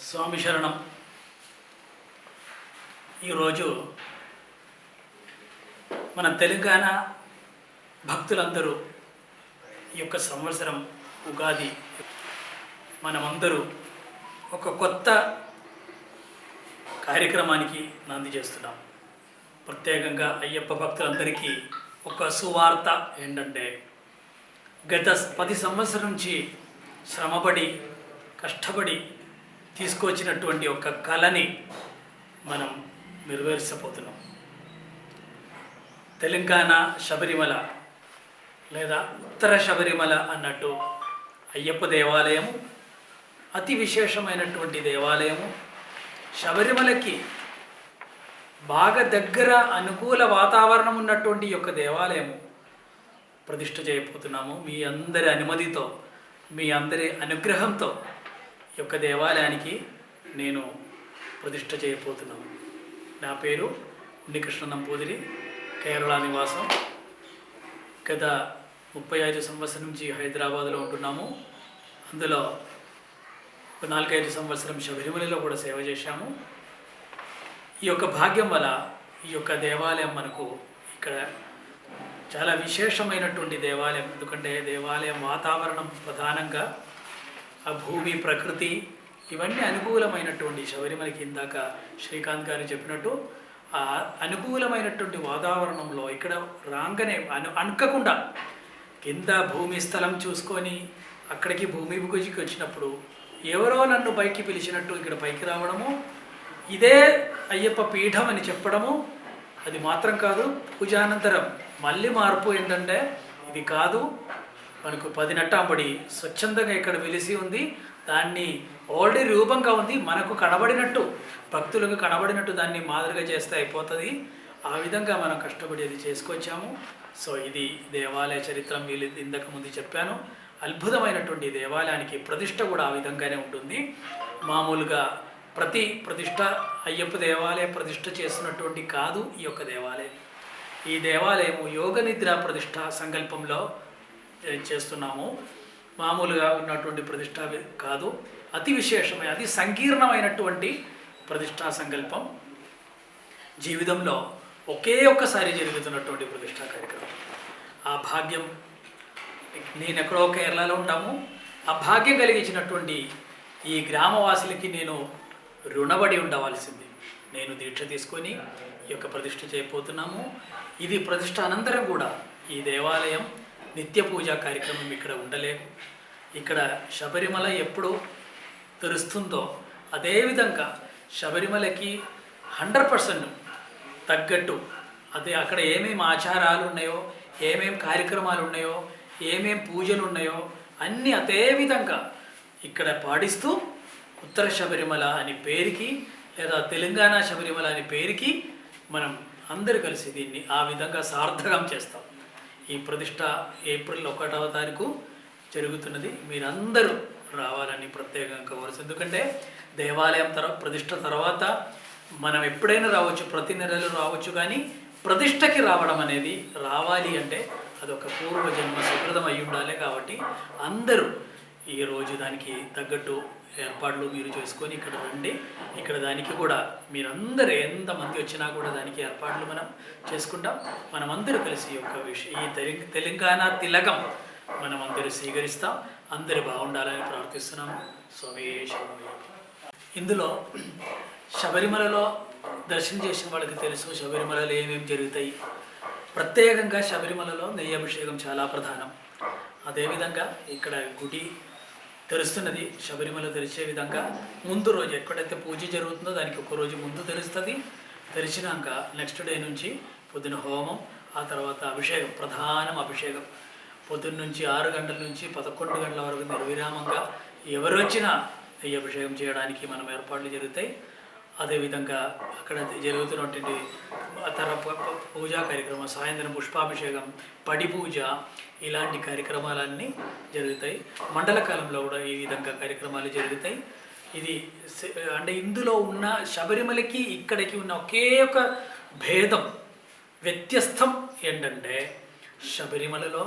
స్వామి శరణం. ఈరోజు మన తెలంగాణ భక్తులందరూ ఈ యొక్క సంవత్సరం ఉగాది మనమందరూ ఒక కొత్త కార్యక్రమానికి నాంది చేస్తున్నాం. ప్రత్యేకంగా అయ్యప్ప భక్తులందరికీ ఒక సువార్త ఏంటంటే, గత 10 సంవత్సరం నుంచి శ్రమపడి కష్టపడి తీసుకొచ్చినటువంటి ఒక కళని మనం నెరవేర్చబోతున్నాం. తెలంగాణ శబరిమల లేదా ఉత్తర శబరిమల అన్నట్టు అయ్యప్ప దేవాలయము అతి విశేషమైనటువంటి దేవాలయము. శబరిమలకి బాగా దగ్గర అనుకూల వాతావరణం ఉన్నటువంటి యొక్క దేవాలయము ప్రతిష్ఠ చేయబోతున్నాము. మీ అందరి అనుమతితో, మీ అందరి అనుగ్రహంతో ఈ యొక్క దేవాలయానికి నేను ప్రతిష్ఠ చేయబోతున్నాను. నా పేరు ఉన్నికృష్ణ నంపూదిరి, కేరళ నివాసం. గత 35 సంవత్సరం నుంచి హైదరాబాద్లో ఉంటున్నాము. అందులో ఒక 4-5 సంవత్సరం శబరిమలలో కూడా సేవ చేశాము. ఈ యొక్క భాగ్యం వల్ల ఈ యొక్క దేవాలయం మనకు ఇక్కడ చాలా విశేషమైనటువంటి దేవాలయం. ఎందుకంటే దేవాలయం వాతావరణం ప్రధానంగా ఆ భూమి, ప్రకృతి ఇవన్నీ అనుకూలమైనటువంటి శబరిమలకి ఇందాక శ్రీకాంత్ గారు చెప్పినట్టు ఆ అనుకూలమైనటువంటి వాతావరణంలో ఇక్కడ రాగానే అనుకోకుండా కింద భూమి స్థలం చూసుకొని అక్కడికి భూమి పూజకి వచ్చినప్పుడు ఎవరో నన్ను పైకి పిలిచినట్టు ఇక్కడ పైకి రావడము, ఇదే అయ్యప్ప పీఠం అని చెప్పడము. అది మాత్రం కాదు, పూజానంతరం మళ్ళీ మార్పు ఏంటంటే, ఇది కాదు మనకు 10 నట్టాంబడి స్వచ్ఛందంగా ఇక్కడ వెలిసి ఉంది, దాన్ని ఆల్రెడీ రూపంగా ఉంది, మనకు కనబడినట్టు భక్తులకు కనబడినట్టు దాన్ని మాదిరిగా చేస్తే అయిపోతుంది. ఆ విధంగా మనం కష్టపడి అది చేసుకొచ్చాము. సో ఇది దేవాలయ చరిత్ర వీళ్ళు ఇంతకు ముందు చెప్పాను. అద్భుతమైనటువంటి దేవాలయానికి ప్రతిష్ట కూడా ఆ విధంగానే ఉంటుంది. మామూలుగా ప్రతి ప్రతిష్ట అయ్యప్ప దేవాలయ ప్రతిష్ట చేస్తున్నటువంటి కాదు ఈ యొక్క దేవాలయం. ఈ దేవాలయము యోగ నిద్ర ప్రతిష్ట సంకల్పంలో చేస్తున్నాము. మామూలుగా ఉన్నటువంటి ప్రతిష్ట కాదు, అతి విశేషమైన అతి సంకీర్ణమైనటువంటి ప్రతిష్టా సంకల్పం. జీవితంలో ఒకే ఒక్కసారి జరుగుతున్నటువంటి ప్రతిష్టా కార్యక్రమం. ఆ భాగ్యం, నేను ఎక్కడో కేరళలో ఉంటాము, ఆ భాగ్యం కలిగించినటువంటి ఈ గ్రామవాసులకి నేను రుణపడి ఉండవలసింది. నేను దీక్ష తీసుకొని ఈ యొక్క ప్రతిష్ఠ చేయబోతున్నాము. ఇది ప్రతిష్ట అనంతరం కూడా ఈ దేవాలయం నిత్య పూజా కార్యక్రమం ఇక్కడ ఉండలేదు. ఇక్కడ శబరిమల ఎప్పుడు తెరుస్తుందో అదేవిధంగా శబరిమలకి 100% తగ్గట్టు అదే అక్కడ ఏమేమి ఆచారాలు ఉన్నాయో, ఏమేమి కార్యక్రమాలు ఉన్నాయో, ఏమేమి పూజలు ఉన్నాయో అన్నీ అదే విధంగా ఇక్కడ పాటిస్తూ ఉత్తర శబరిమల అని పేరుకి లేదా తెలంగాణ శబరిమల అని పేరుకి మనం అందరూ కలిసి దీన్ని ఆ విధంగా సార్థకం చేస్తాం. ఈ ప్రతిష్ట ఏప్రిల్ 1వ తారీఖు జరుగుతున్నది. మీరందరూ రావాలని ప్రత్యేకంగా కోరుసు. ఎందుకంటే దేవాలయం ప్రతిష్ట తర్వాత మనం ఎప్పుడైనా రావచ్చు, ప్రతి నెలలు రావచ్చు, కానీ ప్రతిష్టకి రావడం అనేది రావాలి అంటే అదొక పూర్వజన్మ సుకృతం అయి ఉండాలి. కాబట్టి అందరూ ఈరోజు దానికి తగ్గట్టు ఏర్పాట్లు మీరు చేసుకొని ఇక్కడ రండి. ఇక్కడ దానికి కూడా మీరందరూ ఎంతమంది వచ్చినా కూడా దానికి ఏర్పాట్లు మనం చేసుకుంటాం. మనమందరూ కలిసి యొక్క ఈ తెలంగాణ తిలకం మనమందరూ స్వీకరిస్తాం. అందరూ బాగుండాలని ప్రార్థిస్తున్నాము. స్వామి. ఇందులో శబరిమలలో దర్శనం చేసిన వాళ్ళకి తెలుసు శబరిమలలో ఏమేమి జరుగుతాయి. ప్రత్యేకంగా శబరిమలలో నెయ్యి అభిషేకం చాలా ప్రధానం. అదేవిధంగా ఇక్కడ గుడి తెరుస్తున్నది. శబరిమల తెరిచే విధంగా ముందు రోజు ఎక్కడైతే పూజ జరుగుతుందో దానికి ఒక రోజు ముందు తెరుస్తుంది. తెరిచినాక నెక్స్ట్ డే నుంచి పొద్దున హోమం, ఆ తర్వాత అభిషేకం, ప్రధానం అభిషేకం. పొద్దున్న నుంచి 6 గంటల నుంచి 11 గంటల వరకు నిర్విరామంగా ఎవరు వచ్చినా నెయ్యి అభిషేకం చేయడానికి మనం ఏర్పాట్లు జరుగుతాయి. అదేవిధంగా అక్కడ జరుగుతున్నటువంటి పూజా కార్యక్రమం, సాయంత్రం పుష్పాభిషేకం, పడి పూజ, ఇలాంటి కార్యక్రమాలన్నీ జరుగుతాయి. మండల కాలంలో కూడా ఈ విధంగా కార్యక్రమాలు జరుగుతాయి. ఇది అంటే ఇందులో ఉన్న శబరిమలకి ఇక్కడికి ఉన్న ఒకే ఒక భేదం, వ్యత్యస్తం ఏంటంటే శబరిమలలో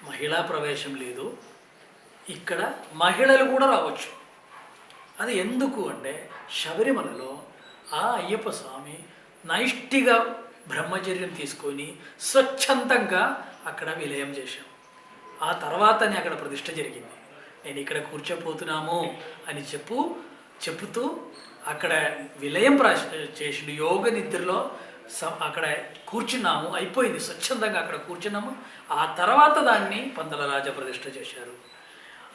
మహిళా ప్రవేశం లేదు, ఇక్కడ మహిళలు కూడా రావచ్చు. అది ఎందుకు అంటే శబరిమలలో ఆ అయ్యప్ప స్వామి నైష్టిగా బ్రహ్మచర్యం తీసుకొని స్వచ్ఛందంగా అక్కడ విలయం చేశాం. ఆ తర్వాతనే అక్కడ ప్రతిష్ఠ జరిగింది. నేను ఇక్కడ కూర్చోపోతున్నాము అని చెప్పుతూ అక్కడ విలయం చేసిండు. యోగ నిద్రలో అక్కడ కూర్చున్నాము, అయిపోయింది, స్వచ్ఛందంగా అక్కడ కూర్చున్నాము. ఆ తర్వాత దాన్ని పందల రాజ ప్రతిష్ఠ చేశారు.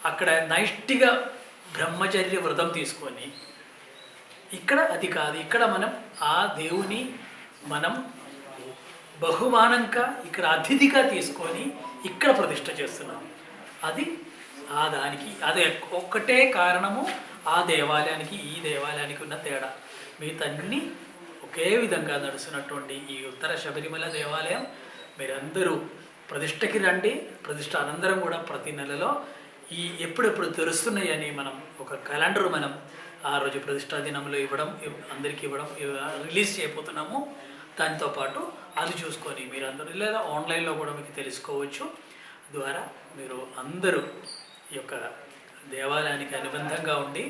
అక్కడ నైష్టిగా బ్రహ్మచర్య వ్రతం తీసుకొని ఇక్కడ అది కాదు, ఇక్కడ మనం ఆ దేవుని మనం బహుమానంగా ఇక్కడ అతిథిగా తీసుకొని ఇక్కడ ప్రతిష్ఠ చేస్తున్నాం. అది దానికి అదే ఒక్కటే కారణము ఆ దేవాలయానికి ఈ దేవాలయానికి ఉన్న తేడా. మిగతాన్ని ఒకే విధంగా నడుస్తున్నటువంటి ఈ ఉత్తర శబరిమల దేవాలయం మీరందరూ ప్రతిష్టకి రండి. ప్రతిష్ట అనంతరం కూడా ప్రతి నెలలో ఈ ఎప్పుడెప్పుడు తెరుస్తున్నాయని మనం ఒక క్యాలెండర్ మనం ఆ రోజు ప్రతిష్టా దినంలో అందరికీ ఇవ్వడం రిలీజ్ చేయబోతున్నాము. దాంతోపాటు అది చూసుకొని మీరందరూ లేదా ఆన్లైన్లో కూడా మీకు తెలుసుకోవచ్చు. ద్వారా మీరు అందరూ ఈ యొక్క దేవాలయానికి అనుబంధంగా ఉండి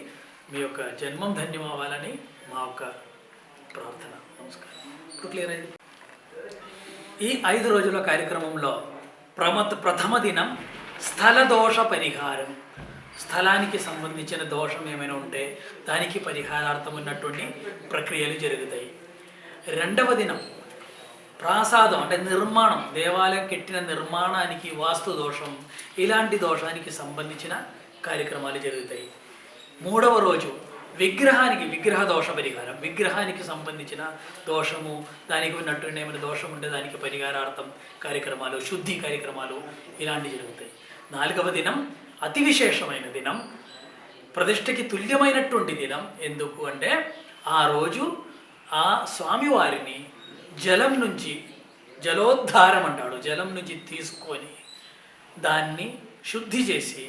మీ యొక్క జన్మం ధన్యం అవ్వాలని మా యొక్క ప్రార్థన. నమస్కారం. ఇప్పుడు క్లియర్ అయింది. ఈ 5 రోజుల కార్యక్రమంలో ప్రథమ దినం స్థల దోష పరిహారం. స్థలానికి సంబంధించిన దోషం ఏమైనా ఉంటే దానికి పరిహారార్థం ఉన్నటువంటి ప్రక్రియలు జరుగుతాయి. రెండవ దినం ప్రాసాదం అంటే నిర్మాణం, దేవాలయం కట్టిన నిర్మాణానికి వాస్తు దోషం, ఇలాంటి దోషానికి సంబంధించిన కార్యక్రమాలు జరుగుతాయి. మూడవ రోజు విగ్రహ దోష పరిహారం. విగ్రహానికి సంబంధించిన దోషము, దానికి ఉన్నటువంటి ఏమైనా దోషం ఉంటే దానికి పరిహారార్థం కార్యక్రమాలు, శుద్ధి కార్యక్రమాలు ఇలాంటివి జరుగుతాయి. 4వ దినం అతి విశేషమైన దినం, ప్రతిష్టకి తుల్యమైనటువంటి దినం. ఎందుకు అంటే ఆ రోజు ఆ స్వామివారిని జలం నుంచి, జలోద్ధారం అంటాడు, జలం నుంచి తీసుకొని దాన్ని శుద్ధి చేసి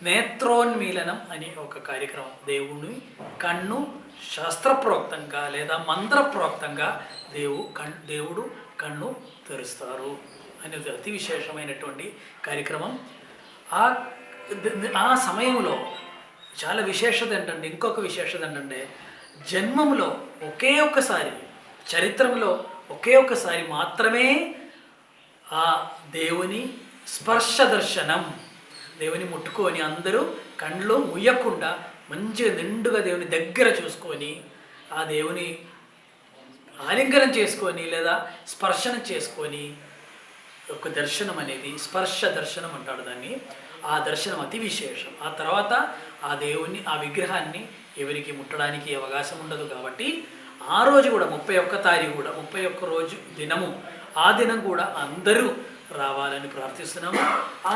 నేత్రోన్మీలనం అనే ఒక కార్యక్రమం. దేవుని కన్ను శాస్త్రప్రోక్తంగా లేదా మంత్రప్రోక్తంగా దేవుడు కన్ను తెరుస్తారు అనేది అతి విశేషమైనటువంటి కార్యక్రమం. ఆ సమయంలో చాలా విశేషత ఏంటంటే, ఇంకొక విశేషత ఏంటంటే, జన్మంలో ఒకే ఒక్కసారి, చరిత్రలో ఒకే ఒక్కసారి మాత్రమే ఆ దేవుని స్పర్శ దర్శనం, దేవుని ముట్టుకొని అందరూ కళ్ళు ముయ్యకుండా మంచిగా నిండుగా దేవుని దగ్గర చూసుకొని ఆ దేవుని ఆలింగనం చేసుకొని లేదా స్పర్శన చేసుకొని ఒక దర్శనం అనేది స్పర్శ దర్శనం అంటాడు దాన్ని. ఆ దర్శనం అతి విశేషం. ఆ తర్వాత ఆ దేవుని, ఆ విగ్రహాన్ని ఎవరికి ముట్టడానికి అవకాశం ఉండదు. కాబట్టి ఆ రోజు కూడా 31 తారీఖు కూడా 31 రోజు దినము, ఆ దినం కూడా అందరూ రావాలని ప్రార్థిస్తున్నాము.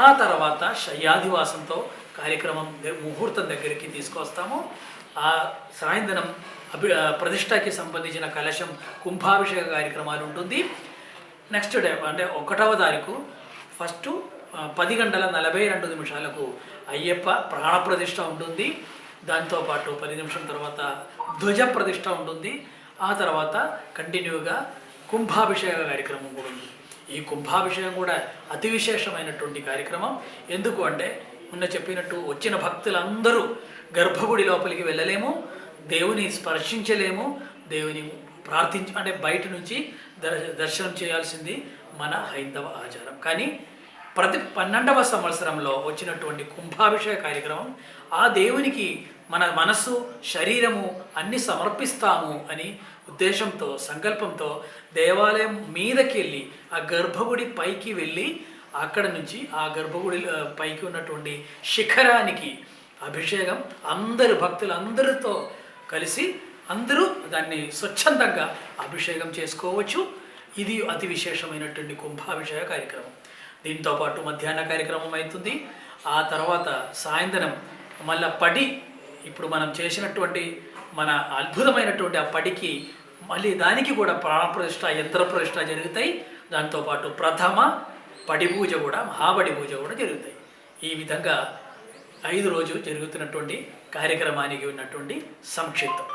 ఆ తర్వాత శయ్యాదివాసంతో కార్యక్రమం ముహూర్తం దగ్గరికి తీసుకొస్తాము. ఆ సాయంత్రం ప్రతిష్టకి సంబంధించిన కలశం కుంభాభిషేక కార్యక్రమాలు ఉంటుంది. నెక్స్ట్ డే అంటే 1వ తారీఖు ఫస్ట్ 10:42 అయ్యప్ప ప్రాణప్రతిష్ఠ ఉంటుంది. దాంతోపాటు 10 నిమిషం తర్వాత ధ్వజ ప్రతిష్ఠ ఉంటుంది. ఆ తర్వాత కంటిన్యూగా కుంభాభిషేక కార్యక్రమం కూడా ఉంది. ఈ కుంభాభిషేకం కూడా అతి విశేషమైనటువంటి కార్యక్రమం. ఎందుకు అంటే మొన్న చెప్పినట్టు వచ్చిన భక్తులందరూ గర్భగుడి లోపలికి వెళ్ళలేము, దేవుని స్పర్శించలేము, దేవుని అంటే బయట నుంచి దర్శనం చేయాల్సింది మన హైందవ ఆచారం. కానీ ప్రతి 12వ సంవత్సరంలో వచ్చినటువంటి కుంభాభిషేక కార్యక్రమం ఆ దేవునికి మన మనస్సు, శరీరము అన్నీ సమర్పిస్తాము అని ఉద్దేశంతో, సంకల్పంతో దేవాలయం మీదకి వెళ్ళి ఆ గర్భగుడి పైకి వెళ్ళి అక్కడ నుంచి ఆ గర్భగుడి పైకి ఉన్నటువంటి శిఖరానికి అభిషేకం అందరు భక్తులందరితో కలిసి అందరూ దాన్ని స్వచ్ఛందంగా అభిషేకం చేసుకోవచ్చు. ఇది అతి విశేషమైనటువంటి కుంభాభిషేక కార్యక్రమం. దీంతోపాటు మధ్యాహ్న కార్యక్రమం అవుతుంది. ఆ తర్వాత సాయంత్రం మళ్ళీ ఇప్పుడు మనం చేసినటువంటి మన అద్భుతమైనటువంటి ఆ పడికి మళ్ళీ దానికి కూడా ప్రాణప్రతిష్ఠ, యంత్ర ప్రతిష్ఠ జరుగుతాయి. దాంతోపాటు ప్రథమ పడి పూజ కూడా, మహాబడి పూజ కూడా జరుగుతాయి. ఈ విధంగా 5 రోజులు జరుగుతున్నటువంటి కార్యక్రమానికి ఉన్నటువంటి సంక్షిప్తం.